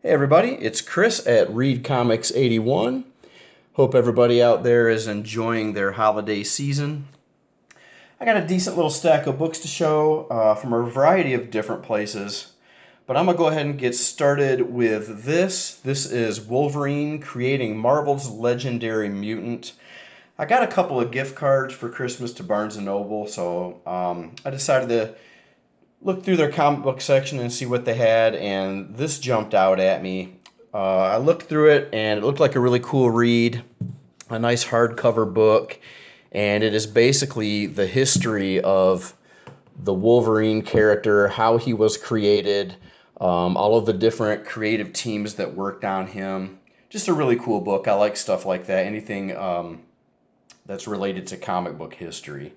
Hey everybody, it's Chris at Read Comics 81. Hope everybody out there is enjoying their holiday season. I got a decent little stack of books to show from a variety of different places. But I'm going to go ahead and get started with this. This is Wolverine Creating Marvel's Legendary Mutant. I got a couple of gift cards for Christmas to Barnes & Noble, so I decided to look through their comic book section and see what they had, and this jumped out at me. I looked through it, and it looked like a really cool read, a nice hardcover book, and it is basically the history of the Wolverine character, how he was created, all of the different creative teams that worked on him. Just a really cool book. I like stuff like that, anything that's related to comic book history.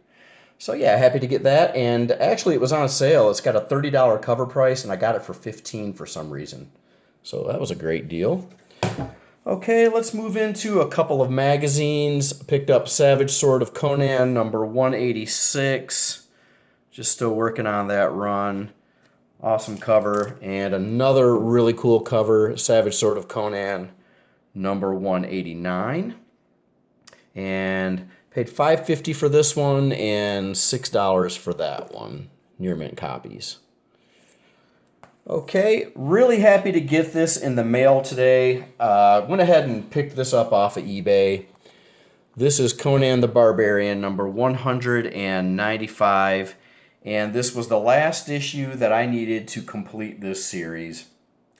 So yeah, happy to get that, and actually it was on sale. It's got a $30 cover price, and I got it for $15 for some reason. So that was a great deal. Okay, let's move into a couple of magazines. Picked up Savage Sword of Conan, number 186. Just still working on that run. Awesome cover. And another really cool cover, Savage Sword of Conan, number 189. And paid $5.50 for this one and $6 for that one. Near mint copies. Okay, really happy to get this in the mail today. Went ahead and picked this up off of eBay. This is Conan the Barbarian, number 195. And this was the last issue that I needed to complete this series.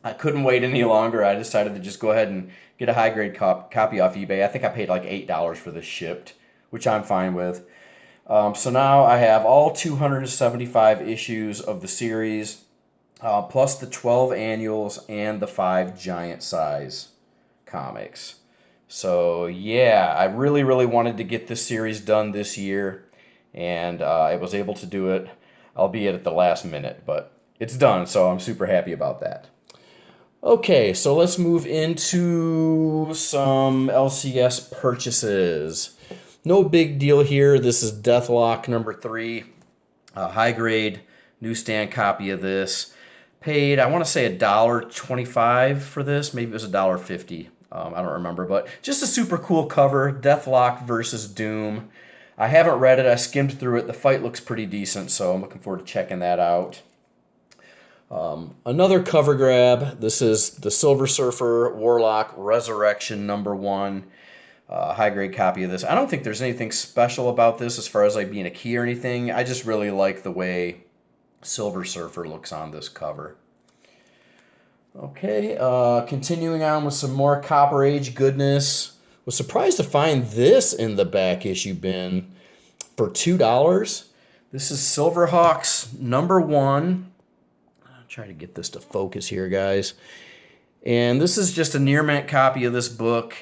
I couldn't wait any longer. I decided to just go ahead and get a high-grade copy off eBay. I think I paid like $8 for this shipped, which I'm fine with. So now I have all 275 issues of the series, plus the 12 annuals and the 5 giant size comics. So yeah, I really wanted to get this series done this year, and I was able to do it, albeit at the last minute, but it's done, so I'm super happy about that. Okay, so let's move into some LCS purchases. No big deal here. This is Deathlock number 3, a high grade newsstand copy of this. Paid, I want to say $1.25 for this. Maybe it was $1.50. I don't remember, but just a super cool cover. Deathlock versus Doom. I haven't read it. I skimmed through it. The fight looks pretty decent, so I'm looking forward to checking that out. Another cover grab. This is the Silver Surfer Warlock Resurrection number 1. High-grade copy of this. I don't think there's anything special about this as far as like being a key or anything. I just really like the way Silver Surfer looks on this cover. Okay, continuing on with some more Copper Age goodness. Was surprised to find this in the back issue bin for $2. This is Silverhawks number 1. I'll try to get this to focus here, guys. And this is just a near mint copy of this book.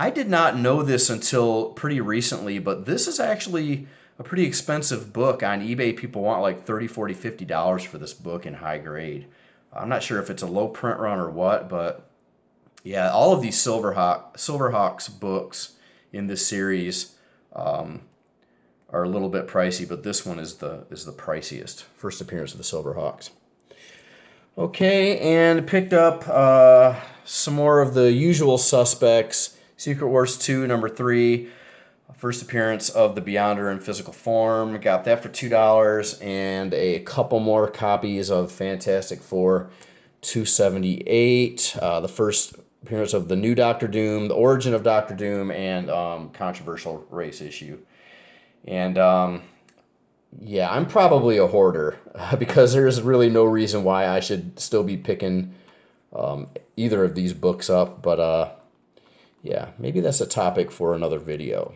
I did not know this until pretty recently, but this is actually a pretty expensive book. On eBay, people want like $30, $40, $50 for this book in high grade. I'm not sure if it's a low print run or what, but yeah, all of these Silverhawks books in this series are a little bit pricey, but this one is the priciest. First appearance of the Silverhawks. Okay, and picked up some more of the usual suspects. Secret Wars 2, number 3, first appearance of the Beyonder in physical form. Got that for $2, and a couple more copies of Fantastic Four, $2.78. The first appearance of the new Doctor Doom, the origin of Doctor Doom, and controversial race issue. And yeah, I'm probably a hoarder because there's really no reason why I should still be picking either of these books up, but yeah, maybe that's a topic for another video.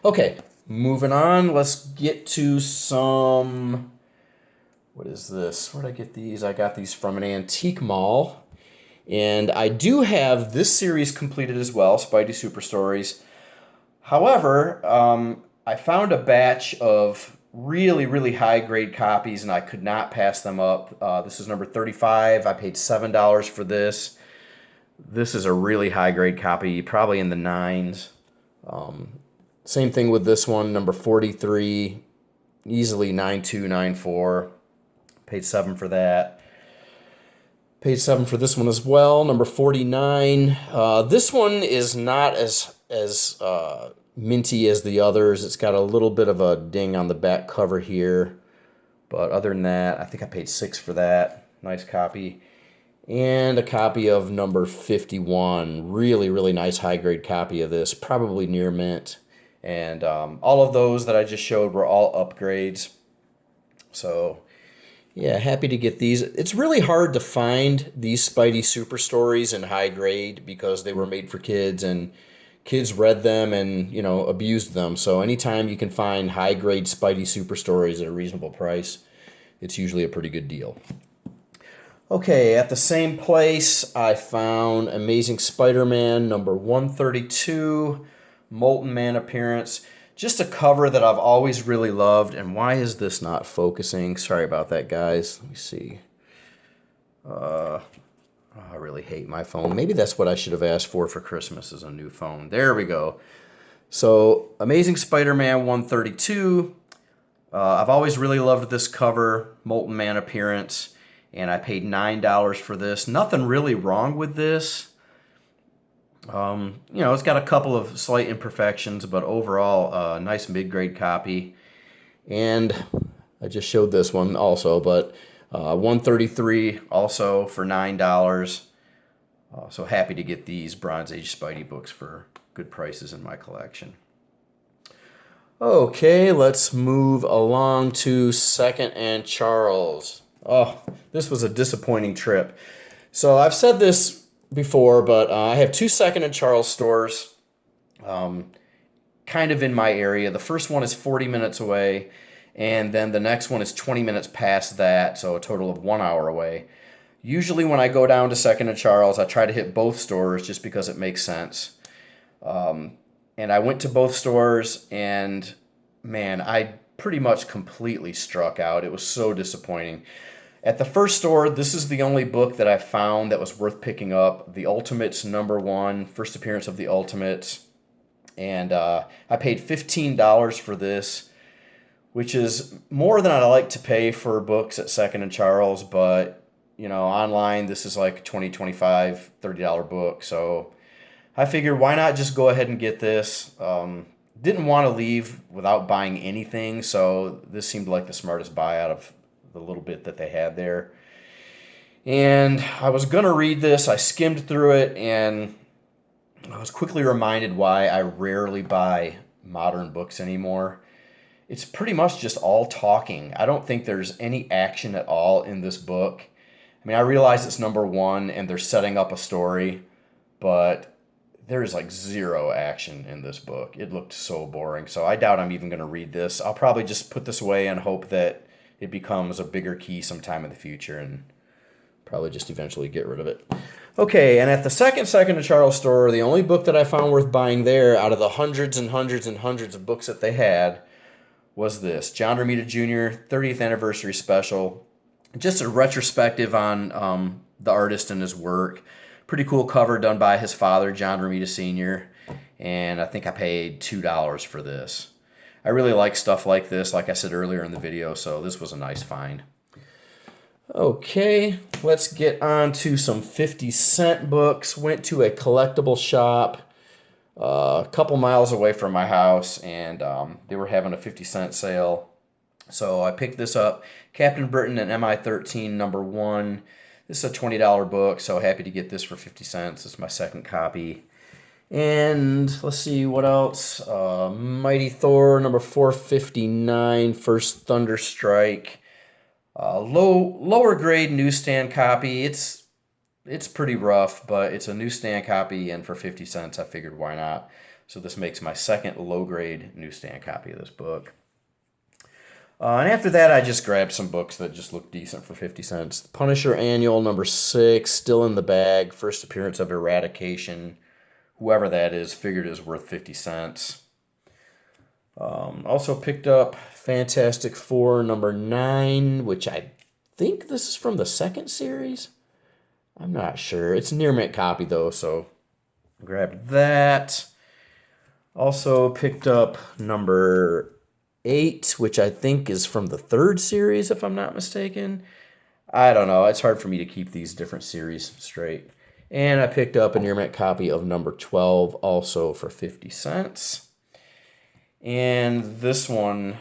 Okay, moving on. Let's get to some... What is this? Where'd I get these? I got these from an antique mall. And I do have this series completed as well, Spidey Super Stories. However, I found a batch of really high-grade copies, and I could not pass them up. This is number 35. I paid $7 for this. This is a really high-grade copy, probably in the 9s. Same thing with this one, number 43, easily 92, 94. Paid $7 for that. Page 7 for this one as well, number 49. This one is not as minty as the others. It's got a little bit of a ding on the back cover here. But other than that, I think I paid $6 for that. Nice copy. And a copy of number 51. Really, really nice high-grade copy of this. Probably near mint. And all of those that I just showed were all upgrades. So, yeah, happy to get these. It's really hard to find these Spidey super stories in high grade because they were made for kids and kids read them and, you know, abused them. So anytime you can find high grade Spidey super stories at a reasonable price, it's usually a pretty good deal. Okay, at the same place, I found Amazing Spider-Man number 132, Molten Man appearance. Just a cover that I've always really loved. And why is this not focusing? Sorry about that, guys. Let me see. I really hate my phone. Maybe that's what I should have asked for Christmas is a new phone. There we go. So, Amazing Spider-Man 132. I've always really loved this cover, Molten Man appearance. And I paid $9 for this. Nothing really wrong with this. You know, it's got a couple of slight imperfections, but overall, a nice mid-grade copy. And I just showed this one also, but 133 also for $9. So happy to get these Bronze Age Spidey books for good prices in my collection. Okay, let's move along to Second and Charles. Oh, this was a disappointing trip. So I've said this before, but I have two Second and Charles stores kind of in my area. The first one is 40 minutes away, and then the next one is 20 minutes past that, so a total of 1 hour away. Usually when I go down to Second and Charles, I try to hit both stores just because it makes sense. And I went to both stores, and man, I pretty much completely struck out. It was so disappointing. At the first store, this is the only book that I found that was worth picking up. The Ultimates #1, first appearance of the Ultimates. And I paid $15 for this, which is more than I like to pay for books at Second and Charles. But, you know, online, this is like $20, $25, $30 book. So I figured, why not just go ahead and get this? Didn't want to leave without buying anything, so this seemed like the smartest buy out of the little bit that they had there. And I was going to read this. I skimmed through it, and I was quickly reminded why I rarely buy modern books anymore. It's pretty much just all talking. I don't think there's any action at all in this book. I mean, I realize it's #1 and they're setting up a story, but there's like zero action in this book. It looked so boring. So I doubt I'm even going to read this. I'll probably just put this away and hope that it becomes a bigger key sometime in the future and probably just eventually get rid of it. Okay, and at the Second and Charles store, the only book that I found worth buying there out of the hundreds and hundreds and hundreds of books that they had was this. John Romita Jr. 30th Anniversary Special. Just a retrospective on the artist and his work. Pretty cool cover done by his father, John Romita Sr., and I think I paid $2 for this. I really like stuff like this, like I said earlier in the video, so this was a nice find. Okay, let's get on to some 50-cent books. Went to a collectible shop a couple miles away from my house, and they were having a 50-cent sale. So I picked this up, Captain Britain and MI-13 #1. This is a $20 book, so happy to get this for 50 cents. This is my second copy. And let's see what else. Mighty Thor #459, First Thunder Strike. Lower grade newsstand copy. It's pretty rough, but it's a newsstand copy, and for 50 cents, I figured why not. So this makes my second low grade newsstand copy of this book. And after that, I just grabbed some books that just look decent for 50 cents. Punisher Annual #6, still in the bag. First appearance of Eradication. Whoever that is, figured it was worth 50 cents. Also picked up Fantastic Four #9, which I think this is from the second series. I'm not sure. It's a near mint copy, though, so grabbed that. Also picked up #8, which I think is from the third series, if I'm not mistaken. I don't know. It's hard for me to keep these different series straight. And I picked up a near mint copy of number 12, also for 50 cents. And this one,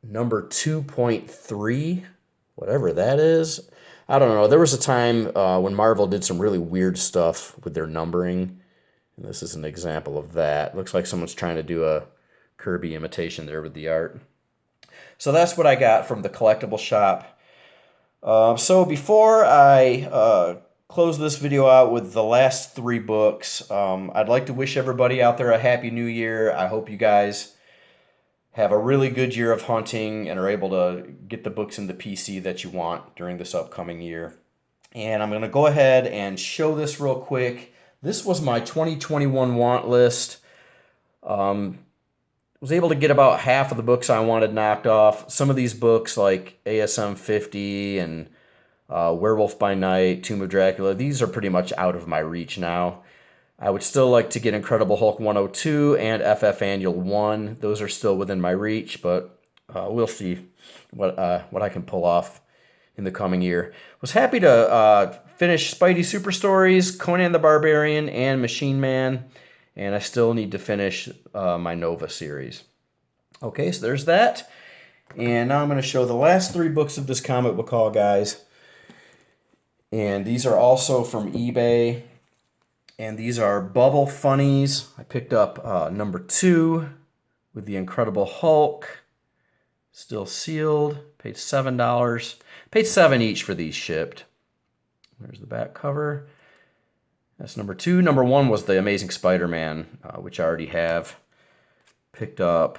number 2.3, whatever that is. I don't know. There was a time when Marvel did some really weird stuff with their numbering. And this is an example of that. Looks like someone's trying to do a Kirby imitation there with the art. So that's what I got from the collectible shop. So before I close this video out with the last 3 books, I'd like to wish everybody out there a happy new year. I hope you guys have a really good year of hunting and are able to get the books in the PC that you want during this upcoming year. And I'm going to go ahead and show this real quick. This was my 2021 want list. Was able to get about half of the books I wanted knocked off. Some of these books like ASM 50 and Werewolf by Night, Tomb of Dracula, these are pretty much out of my reach now. I would still like to get Incredible Hulk 102 and FF Annual 1. Those are still within my reach, but we'll see what I can pull off in the coming year. Was happy to finish Spidey Super Stories, Conan the Barbarian, and Machine Man, and I still need to finish my Nova series. Okay, so there's that. And now I'm going to show the last 3 books of this comic book haul, guys. And these are also from eBay. And these are Bubble Funnies. I picked up number 2 with the Incredible Hulk. Still sealed. Paid $7. Paid $7 each for these shipped. There's the back cover. That's number 2. Number 1 was the Amazing Spider-Man, which I already have. Picked up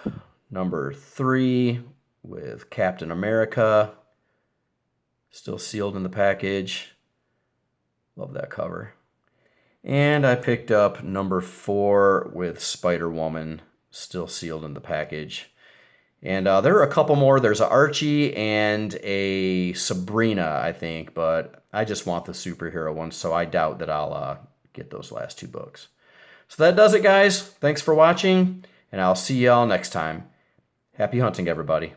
number 3 with Captain America. Still sealed in the package. Love that cover. And I picked up number 4 with Spider-Woman, still sealed in the package. And there are a couple more. There's an Archie and a Sabrina, I think, but I just want the superhero ones, so I doubt that I'll get those last 2 books. So that does it, guys. Thanks for watching, and I'll see y'all next time. Happy hunting, everybody.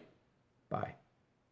Bye.